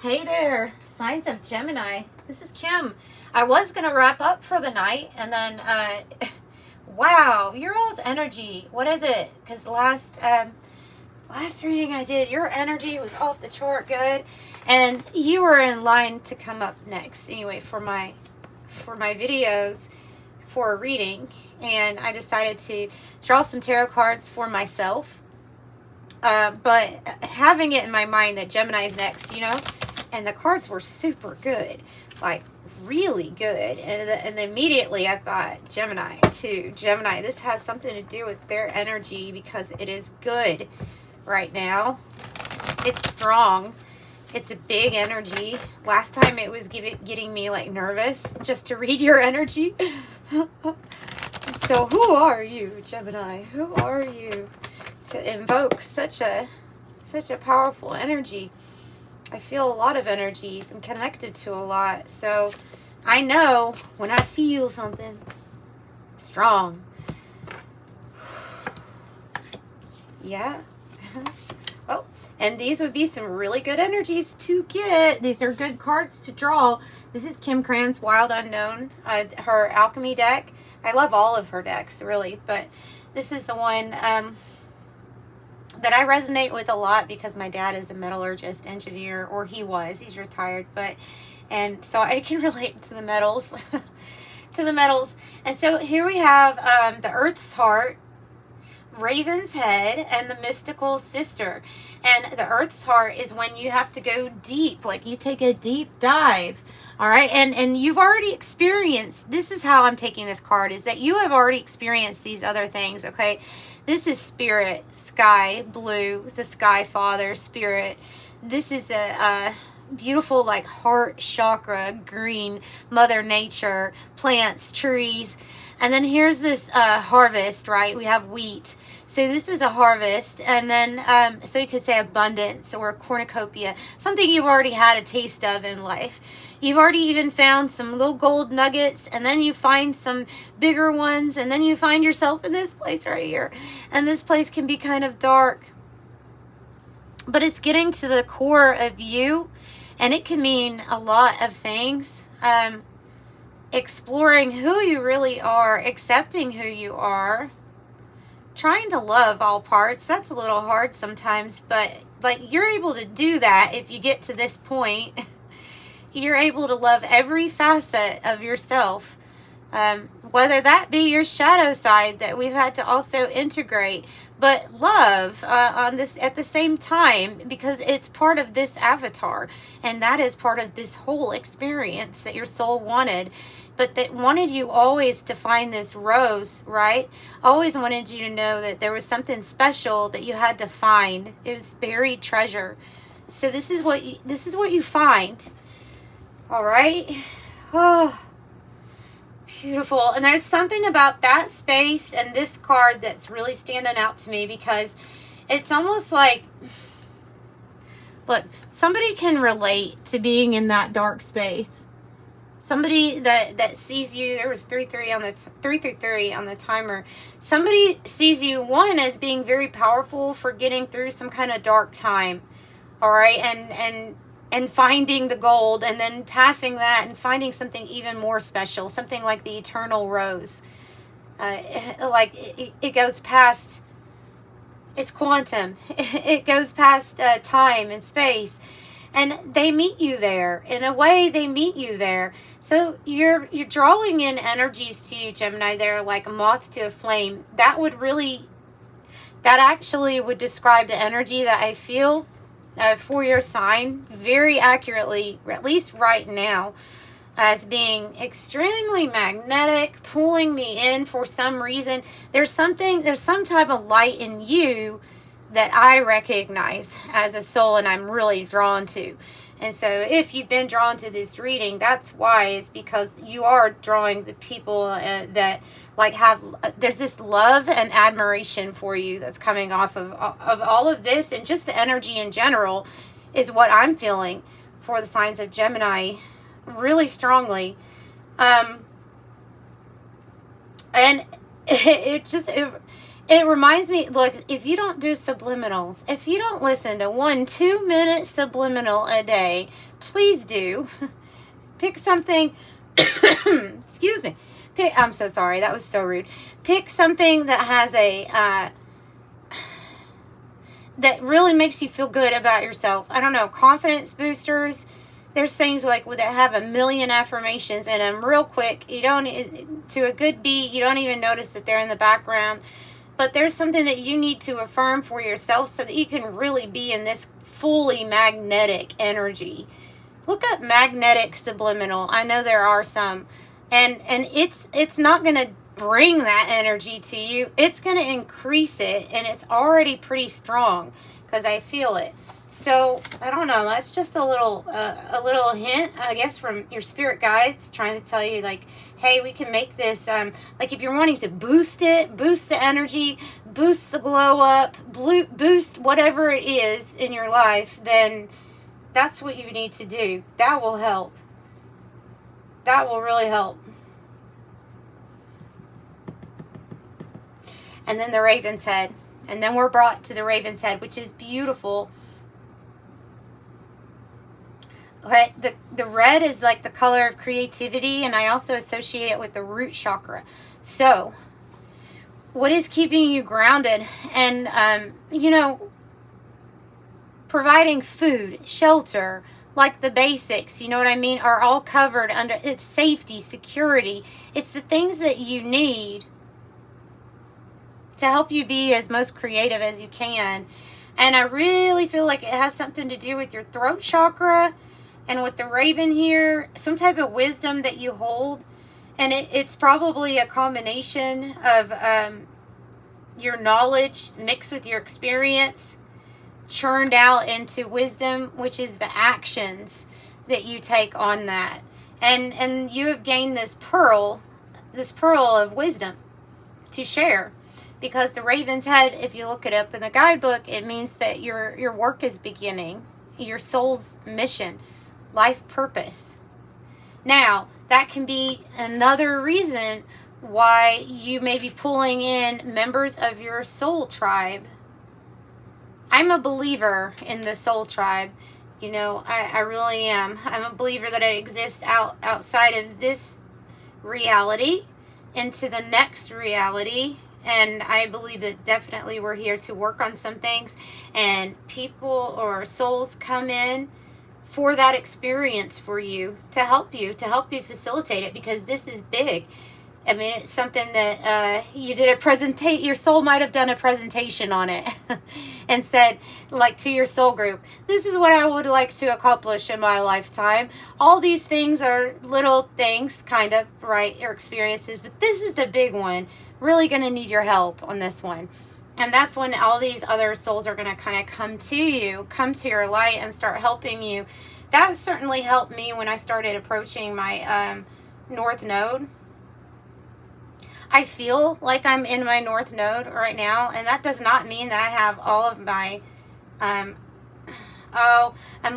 Hey there, signs of Gemini. This is Kim. I was going to wrap up for the night and then, wow, your all's energy. What is it? Because the last reading I did, your energy was off the chart good. And you were in line to come up next anyway for my videos for a reading. And I decided to draw some tarot cards for myself. But having it in my mind that Gemini is next, you know, and the cards were super good, like really good. And immediately I thought Gemini too. Gemini, this has something to do with their energy because it is good right now. It's strong. It's a big energy. Last time it was getting me like nervous just to read your energy. So who are you, Gemini? Who are you to invoke such a powerful energy? I feel a lot of energies. I'm connected to a lot. So I know when I feel something strong. Yeah. Oh, and these would be some really good energies to get. These are good cards to draw. This is Kim Cran's Wild Unknown, her Alchemy deck. I love all of her decks, really, but this is the one that I resonate with a lot because my dad is a metallurgist engineer, or he was. He's retired, and so I can relate to the metals, And so here we have the Earth's Heart, Raven's Head, and the Mystical Sister. And the Earth's Heart is when you have to go deep, like you take a deep dive. All right, and you've already experienced, this is how I'm taking this card, is that you have already experienced these other things, okay? This is Spirit, Sky, Blue, the Sky Father, Spirit. This is the beautiful, like, heart chakra, green, Mother Nature, plants, trees. And then here's this harvest, right? We have wheat. So this is a harvest. And then, so you could say abundance or cornucopia, something you've already had a taste of in life. You've already even found some little gold nuggets, and then you find some bigger ones, and then you find yourself in this place right here. And this place can be kind of dark, but it's getting to the core of you, and it can mean a lot of things. Exploring who you really are, accepting who you are, trying to love all parts. That's a little hard sometimes, but like you're able to do that if you get to this point. You're able to love every facet of yourself, whether that be your shadow side that we've had to also integrate, but love on this at the same time, because it's part of this avatar, and that is part of this whole experience that your soul wanted, but that wanted you always to find this rose, right? Always wanted you to know that there was something special that you had to find. It was buried treasure. So this is what you find. All right. Oh, beautiful. And there's something about that space and this card that's really standing out to me, because it's almost like, look, somebody can relate to being in that dark space. Somebody that sees you, there was 333 on the timer. Somebody sees you, one, as being very powerful for getting through some kind of dark time. All right. And finding the gold, and then passing that and finding something even more special, something like the eternal rose. Like it goes past, it's quantum. It goes past time and space, and they meet you there. In a way, they meet you there. So you're drawing in energies to you, Gemini. They're like a moth to a flame. That actually would describe the energy that I feel for your sign very accurately, at least right now, as being extremely magnetic, pulling me in for some reason. There's some type of light in you that I recognize as a soul, and I'm really drawn to. And so if you've been drawn to this reading, that's why. It's because you are drawing the people that like there's this love and admiration for you that's coming off of all of this, and just the energy in general is what I'm feeling for the signs of Gemini really strongly. And It reminds me, look, if you don't do subliminals, if you don't listen to 1-2 minute subliminal a day, please do. Pick something, excuse me. I'm so sorry, that was so rude. Pick something that has that really makes you feel good about yourself. I don't know, confidence boosters. There's things like that have 1 million affirmations in them real quick. You don't, to a good beat, you don't even notice that they're in the background. But there's something that you need to affirm for yourself so that you can really be in this fully magnetic energy. Look up magnetic subliminal. I know there are some. And it's not going to bring that energy to you. It's going to increase it, and it's already pretty strong because I feel it. So I don't know, that's just a little hint, I guess, from your spirit guides trying to tell you, like, hey, we can make this, like, if you're wanting to boost it, boost the energy, boost the glow up, boost whatever it is in your life, then that's what you need to do. That will help. That will really help. And then the Raven's Head. And then we're brought to the Raven's Head, which is beautiful. Okay, the red is like the color of creativity, and I also associate it with the root chakra. So, what is keeping you grounded? And, you know, providing food, shelter, like the basics, you know what I mean, are all covered under, it's safety, security. It's the things that you need to help you be as most creative as you can. And I really feel like it has something to do with your throat chakra, and with the raven here, some type of wisdom that you hold. And it's probably a combination of your knowledge mixed with your experience, churned out into wisdom, which is the actions that you take on that. And you have gained this pearl of wisdom to share. Because the Raven's Head, if you look it up in the guidebook, it means that your work is beginning, your soul's mission, life purpose. Now, that can be another reason why you may be pulling in members of your soul tribe. I'm a believer in the soul tribe. You know, I really am. I'm a believer that it exists outside of this reality into the next reality. And I believe that definitely we're here to work on some things. And people or souls come in for that experience for you, to help you facilitate it, because this is big. I mean, it's something that you did a presentation, your soul might have done a presentation on it and said, like, to your soul group, this is what I would like to accomplish in my lifetime. All these things are little things, kind of, right, or experiences, but this is the big one. Really going to need your help on this one. And that's when all these other souls are going to kind of come to you, come to your light and start helping you. That certainly helped me when I started approaching my North Node. I feel like I'm in my North Node right now, and that does not mean that I have all of my, I'm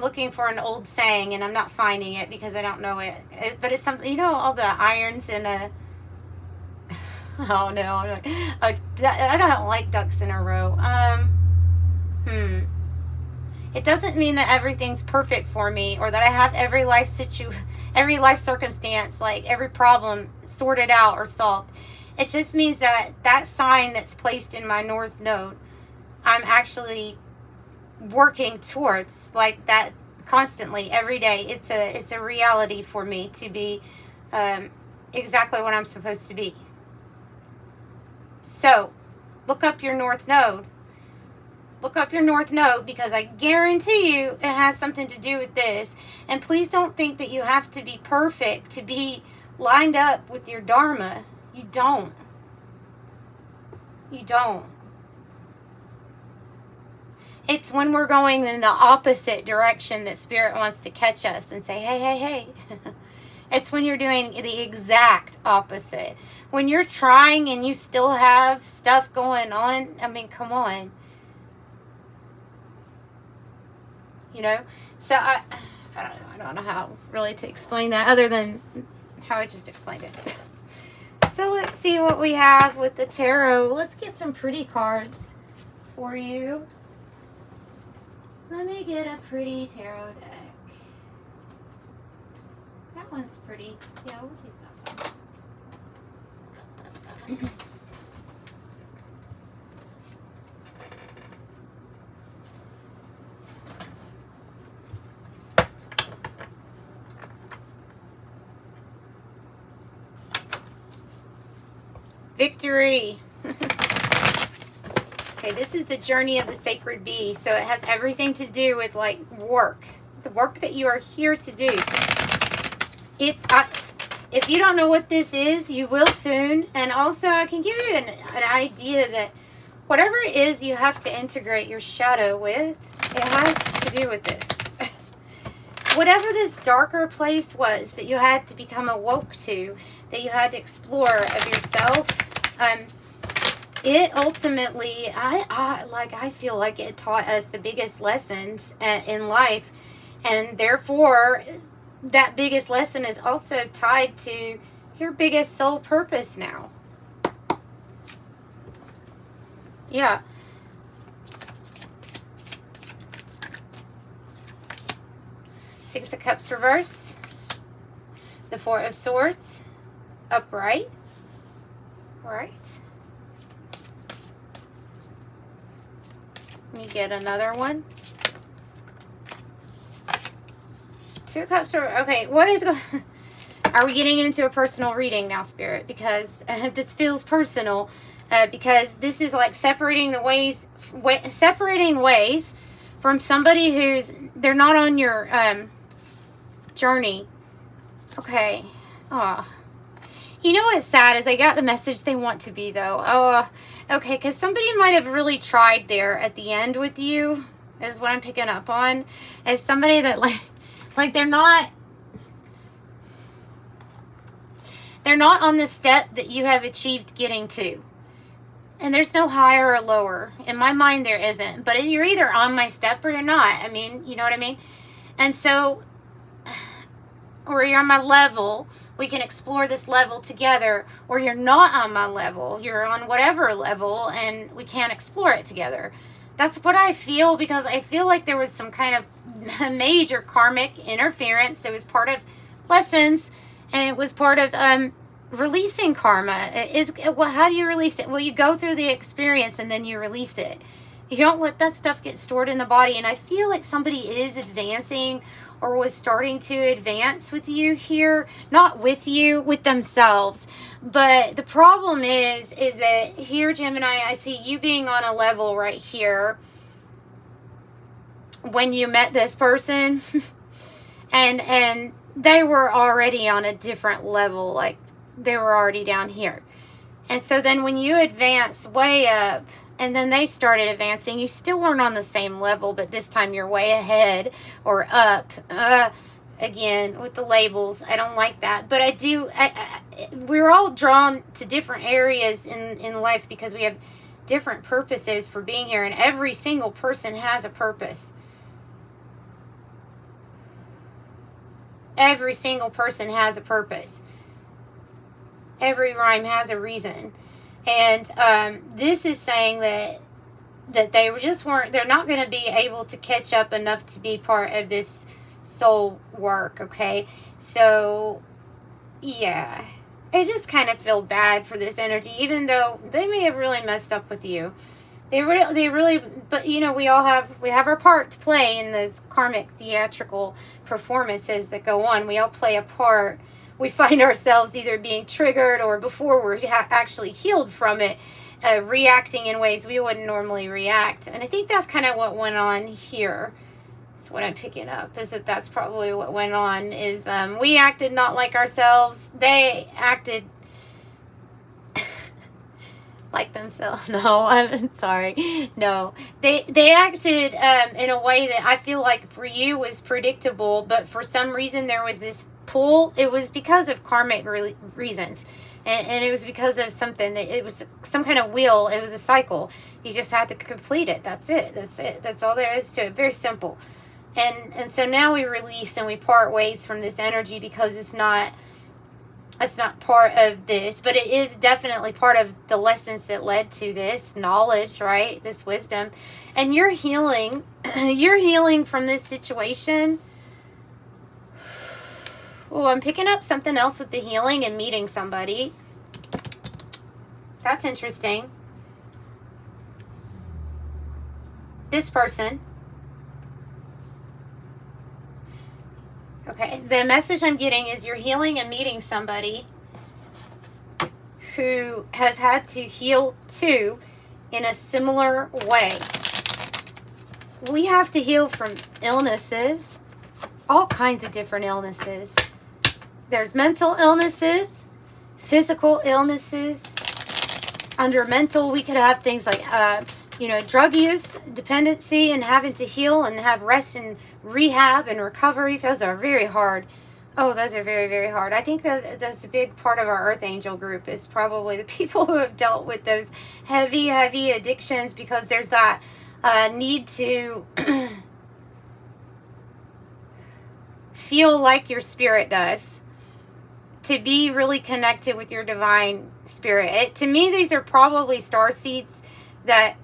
looking for an old saying, and I'm not finding it because I don't know it. But it's something, you know, all the irons in a, oh no, I don't like ducks in a row. It doesn't mean that everything's perfect for me, or that I have every life circumstance, like every problem sorted out or solved. It just means that that sign that's placed in my North Node, I'm actually working towards, like, that constantly, every day. It's a reality for me to be exactly what I'm supposed to be. So, look up your North Node. Look up your North Node, because I guarantee you it has something to do with this. And please don't think that you have to be perfect to be lined up with your Dharma. You don't. You don't. It's when we're going in the opposite direction that Spirit wants to catch us and say, hey, hey, hey. It's when you're doing the exact opposite. When you're trying and you still have stuff going on, I mean, come on. You know? So I don't know how really to explain that other than how I just explained it. So let's see what we have with the tarot. Let's get some pretty cards for you. Let me get a pretty tarot deck. That one's pretty. Yeah, we'll take that one. Victory. Okay, this is the journey of the sacred bee. So it has everything to do with like work. The work that you are here to do. If you don't know what this is, you will soon. And also I can give you an idea that whatever it is you have to integrate your shadow with, it has to do with this. Whatever this darker place was that you had to become awoke to, that you had to explore of yourself, it ultimately, I feel like it taught us the biggest lessons in life, and therefore that biggest lesson is also tied to your biggest soul purpose now. Yeah. Six of Cups reverse. The Four of Swords upright. Right. Let me get another one. Two of Cups. Okay, what is going? Are we getting into a personal reading now, Spirit? Because this feels personal. Because this is like separating ways from somebody they're not on your journey. Okay. Oh. You know what's sad is they got the message they want to be, though. Oh, okay, because somebody might have really tried there at the end with you, is what I'm picking up on. As somebody that, like they're not on the step that you have achieved getting to. And there's no higher or lower. In my mind, there isn't. But you're either on my step or you're not. I mean, you know what I mean? And so, or you're on my level, we can explore this level together, or you're not on my level, you're on whatever level, and we can't explore it together. That's what I feel, because I feel like there was some kind of major karmic interference that was part of lessons, and it was part of releasing karma. How do you release it? Well, you go through the experience and then you release it. You don't let that stuff get stored in the body, and I feel like somebody is advancing or was starting to advance with you here, not with you, with themselves. But the problem is that here, Gemini, I see you being on a level right here when you met this person and they were already on a different level, like they were already down here. And so then when you advance way up, and then they started advancing, you still weren't on the same level, but this time you're way ahead or up. Again, with the labels, I don't like that. But I do, we're all drawn to different areas in life because we have different purposes for being here, and every single person has a purpose. Every single person has a purpose. Every rhyme has a reason. And this is saying that they just weren't, they're not going to be able to catch up enough to be part of this soul work, okay? So, yeah. I just kind of feel bad for this energy, even though they may have really messed up with you. They really, but you know, we have our part to play in those karmic theatrical performances that go on. We all play a part. We find ourselves either being triggered or before we're actually healed from it, reacting in ways we wouldn't normally react. And I think that's kind of what went on here. That's what I'm picking up, is that's probably what went on, is we acted not like ourselves. They acted like themselves. No, I'm sorry. No, they acted in a way that I feel like for you was predictable, but for some reason there was this pull. It was because of karmic reasons, and it was because of something. It was some kind of wheel. It was a cycle. You just had to complete it. That's it. That's all there is to it. Very simple. And so now we release and we part ways from this energy because it's not It's not part of this, but it is definitely part of the lessons that led to this knowledge, right? This wisdom. And you're healing. You're healing from this situation. Oh, I'm picking up something else with the healing and meeting somebody. That's interesting. This person. Okay, the message I'm getting is you're healing and meeting somebody who has had to heal too in a similar way. We have to heal from illnesses, all kinds of different illnesses. There's mental illnesses, physical illnesses. Under mental, we could have things like, drug use, dependency, and having to heal and have rest and rehab and recovery. Those are very hard. Oh, those are very, very hard. I think that's a big part of our Earth Angel group is probably the people who have dealt with those heavy, heavy addictions, because there's that need to feel like your spirit does, to be really connected with your divine spirit. To me, these are probably star seeds that,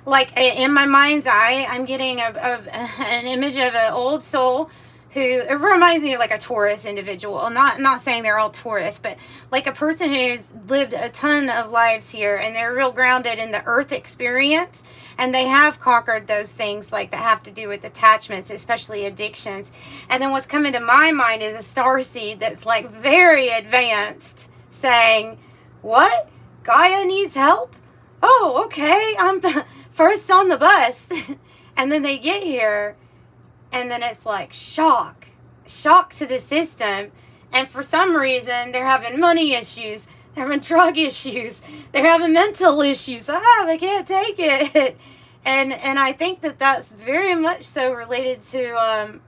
like, in my mind's eye, I'm getting an image of an old soul who, it reminds me of like a Taurus individual. I'm not saying they're all Taurus, but like a person who's lived a ton of lives here and they're real grounded in the earth experience, and they have conquered those things like that have to do with attachments, especially addictions. And then what's coming to my mind is a star seed that's like very advanced, saying, what? Gaia needs help? Oh, okay, I'm first on the bus. And then they get here, and then it's like shock to the system. And for some reason, they're having money issues, they're having drug issues, they're having mental issues. They can't take it. And I think that that's very much so related to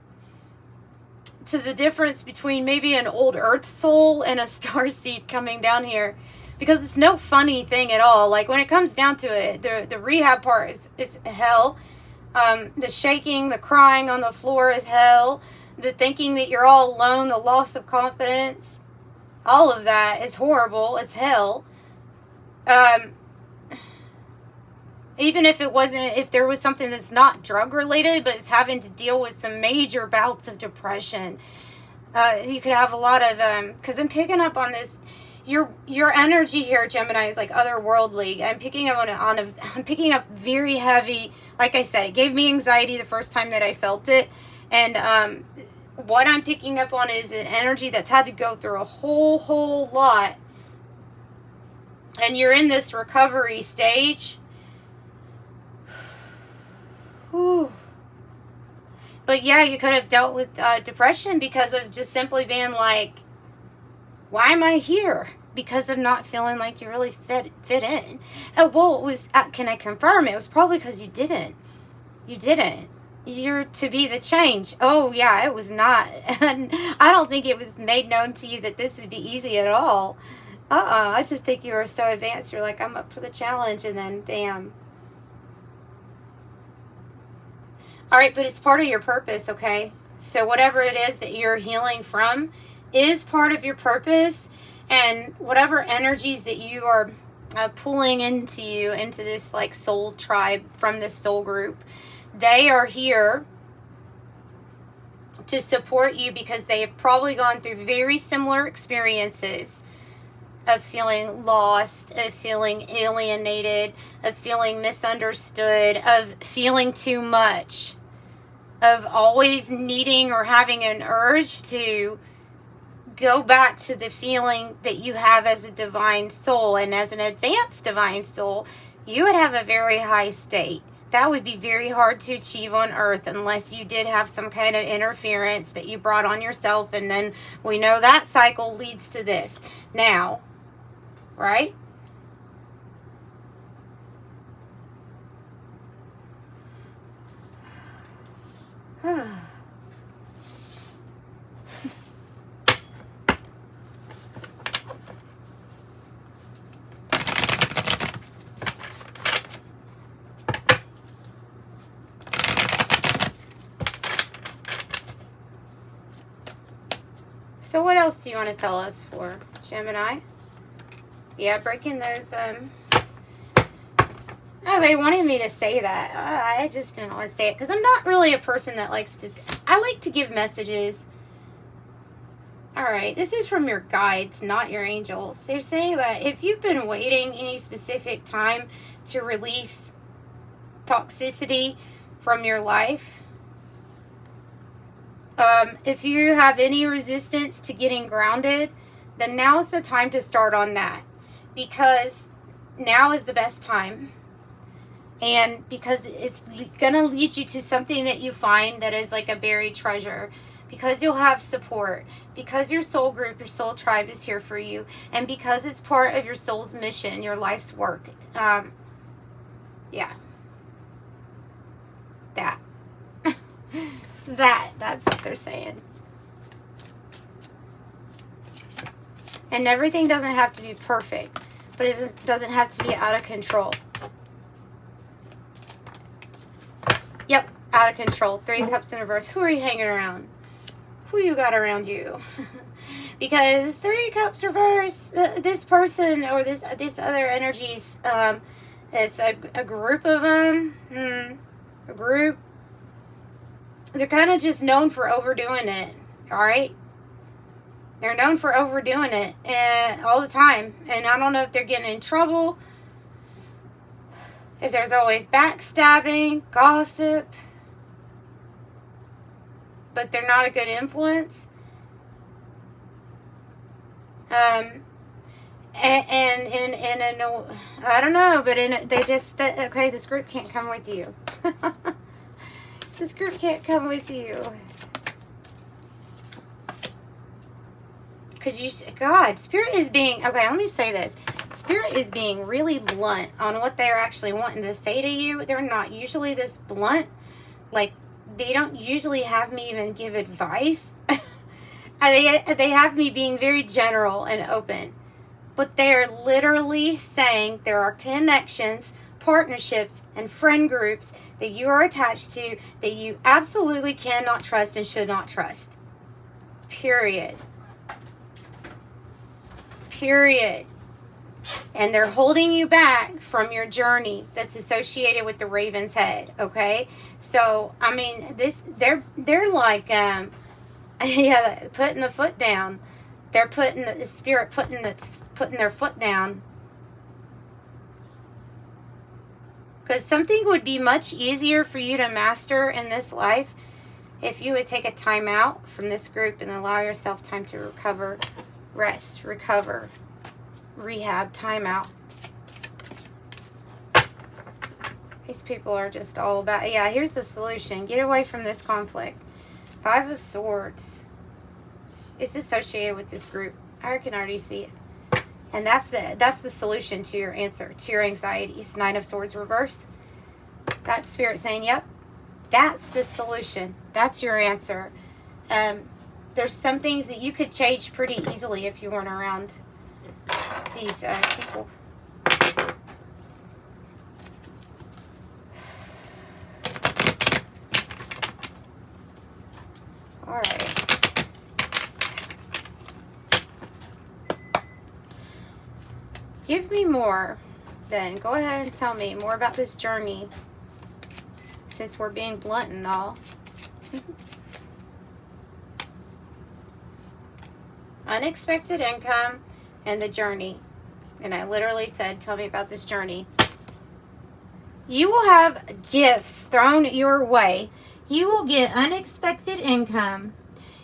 the difference between maybe an old earth soul and a starseed coming down here. Because it's no funny thing at all. Like, when it comes down to it, the rehab part is hell. The shaking, the crying on the floor is hell. The thinking that you're all alone, the loss of confidence, all of that is horrible. It's hell. Even if there was something that's not drug related, but it's having to deal with some major bouts of depression. You could have a lot of, because I'm picking up on this. Your energy here, Gemini, is like otherworldly. I'm picking up I'm picking up very heavy. Like I said, it gave me anxiety the first time that I felt it, and what I'm picking up on is an energy that's had to go through a whole lot. And you're in this recovery stage. Whew. But yeah, you could have dealt with depression because of just simply being like, why am I here? Because of not feeling like you really fit in. Well, it was, can I confirm? It was probably because you didn't. You're to be the change. Oh, yeah, it was not. And I don't think it was made known to you that this would be easy at all. I just think you were so advanced. You're like, I'm up for the challenge, and then, damn. All right, but it's part of your purpose, okay? So whatever it is that you're healing from is part of your purpose, and whatever energies that you are pulling into you, into this like soul tribe from this soul group, they are here to support you because they have probably gone through very similar experiences of feeling lost, of feeling alienated, of feeling misunderstood, of feeling too much, of always needing or having an urge to go back to the feeling that you have as a divine soul. And as an advanced divine soul, you would have a very high state. That would be very hard to achieve on Earth unless you did have some kind of interference that you brought on yourself. And then we know that cycle leads to this. Now, right? So what else do you want to tell us for Gemini? Yeah, breaking those, oh, they wanted me to say that. I just didn't want to say it because I'm not really a person that likes to, I like to give messages. All right, this is from your guides, not your angels. They're saying that if you've been waiting any specific time to release toxicity from your life, if you have any resistance to getting grounded, then now is the time to start on that, because now is the best time. And because it's going to lead you to something that you find that is like a buried treasure, because you'll have support, because your soul group, your soul tribe is here for you, and because it's part of your soul's mission, your life's work. Yeah. That. That's what they're saying. And everything doesn't have to be perfect, but it doesn't have to be out of control. Yep, out of control. 3 of Cups in reverse. Who are you hanging around? Who you got around you? Because 3 of Cups reverse, this person or this other energies, it's a group of them. A group. They're kind of just known for overdoing it. All right? They're known for overdoing it all the time. And I don't know if they're getting in trouble, if there's always backstabbing, gossip, but they're not a good influence. And I don't know, but okay, this group can't come with you. This group can't come with you. Because God, Spirit is being, okay, let me say this. Spirit is being really blunt on what they're actually wanting to say to you. They're not usually this blunt. Like, they don't usually have me even give advice. They have me being very general and open. But they're literally saying there are connections, partnerships, and friend groups that you are attached to that you absolutely cannot trust and should not trust. Period. Period. And they're holding you back from your journey that's associated with the Raven's Head. Okay, so I mean, they're like yeah, putting the foot down. They're putting the Spirit putting their foot down, because something would be much easier for you to master in this life if you would take a time out from this group and allow yourself time to recover, rest, recover, rehab, time out. These people are just all about, yeah, here's the solution. Get away from this conflict. 5 of Swords. It's associated with this group. I can already see it. And that's the solution to your answer, to your anxieties. 9 of Swords reversed. That's Spirit saying, yep, that's the solution. That's your answer. There's some things that you could change pretty easily if you weren't around these people. All right. Give me more, then. Go ahead and tell me more about this journey, since we're being blunt and all. Unexpected income and the journey. And I literally said, tell me about this journey. You will have gifts thrown your way. You will get unexpected income.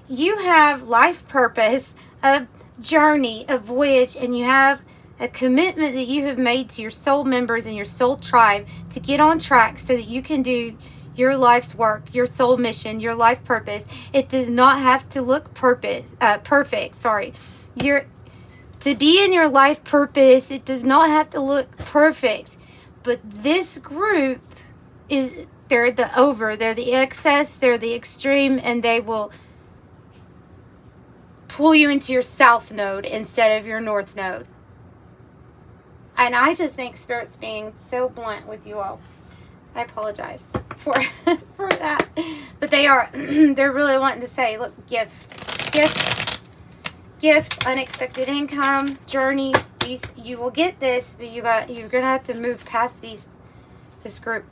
You have life purpose, a journey, a voyage, and you have a commitment that you have made to your soul members and your soul tribe to get on track so that you can do your life's work, your soul mission, your life purpose. It does not have to look perfect. Sorry. To be in your life purpose, it does not have to look perfect. But this group they're the excess, they're the extreme, and they will pull you into your south node instead of your north node. And I just think Spirit's being so blunt with you all. I apologize for that. But they're really wanting to say, look, gift. gift, unexpected income, journey. These, you will get this, but you're gonna have to move past this group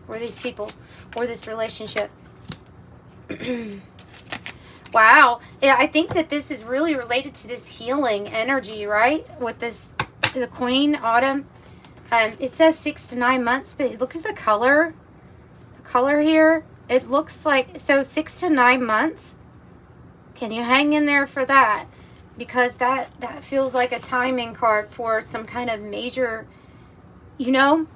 or these people or this relationship. Wow. Yeah, I think that this is really related to this healing energy, right? With this, the Queen, Autumn. It says 6 to 9 months, but look at the color. The color here. It looks like, so 6 to 9 months. Can you hang in there for that? Because that feels like a timing card for some kind of major, you know,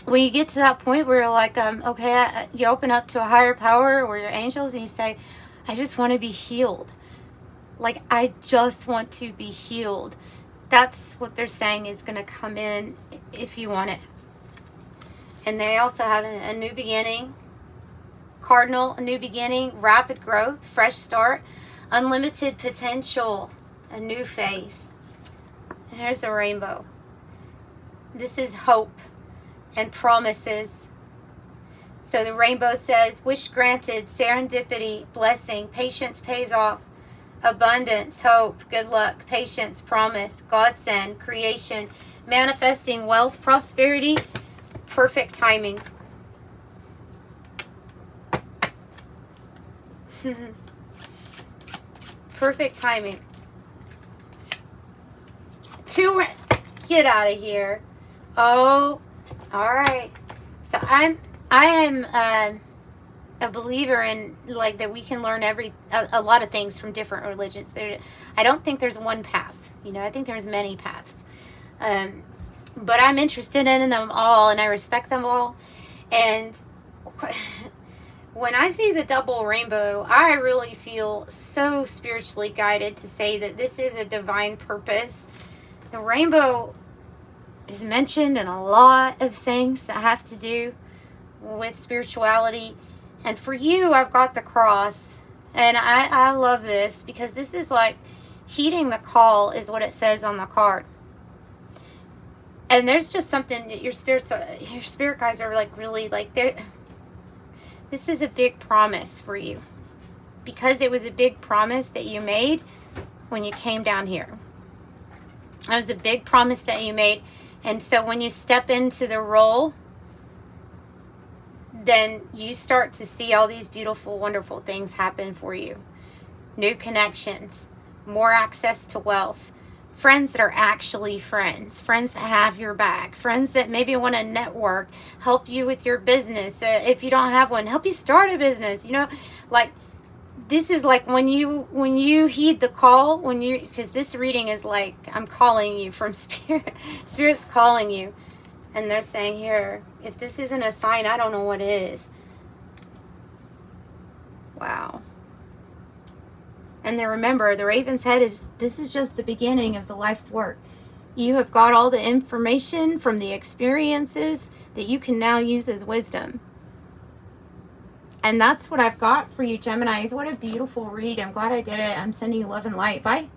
when you get to that point where you're like, okay, you open up to a higher power or your angels and you say, I just want to be healed. Like, I just want to be healed. That's what they're saying is going to come in if you want it. And they also have a new beginning. Cardinal, a new beginning, rapid growth, fresh start, unlimited potential, a new phase. And here's the rainbow. This is hope and promises. So the rainbow says, wish granted, serendipity, blessing, patience pays off, abundance, hope, good luck, patience, promise, godsend, creation, manifesting wealth, prosperity, perfect timing. Perfect timing. Get out of here. Oh, all right. So I am a believer in, like, that we can learn a lot of things from different religions. I don't think there's one path. You know, I think there's many paths. But I'm interested in them all, and I respect them all. And when I see the double rainbow, I really feel so spiritually guided to say that this is a divine purpose. The rainbow is mentioned in a lot of things that have to do with spirituality. And for you, I've got the cross. And I love this because this is like heeding the call is what it says on the card. And there's just something that your spirit guys are like really like, this is a big promise for you. Because it was a big promise that you made when you came down here. It was a big promise that you made. And so when you step into the role, then you start to see all these beautiful, wonderful things happen for you. New connections, more access to wealth, friends that are actually friends that have your back, friends that maybe want to network, help you with your business. If you don't have one, help you start a business. You know, like, this is like when you heed the call, because this reading is like, I'm calling you from spirit. Spirit's calling you. And they're saying here, if this isn't a sign, I don't know what is. Wow. And then remember, the raven's head this is just the beginning of the life's work. You have got all the information from the experiences that you can now use as wisdom. And that's what I've got for you, Geminis. What a beautiful read. I'm glad I did it. I'm sending you love and light. Bye.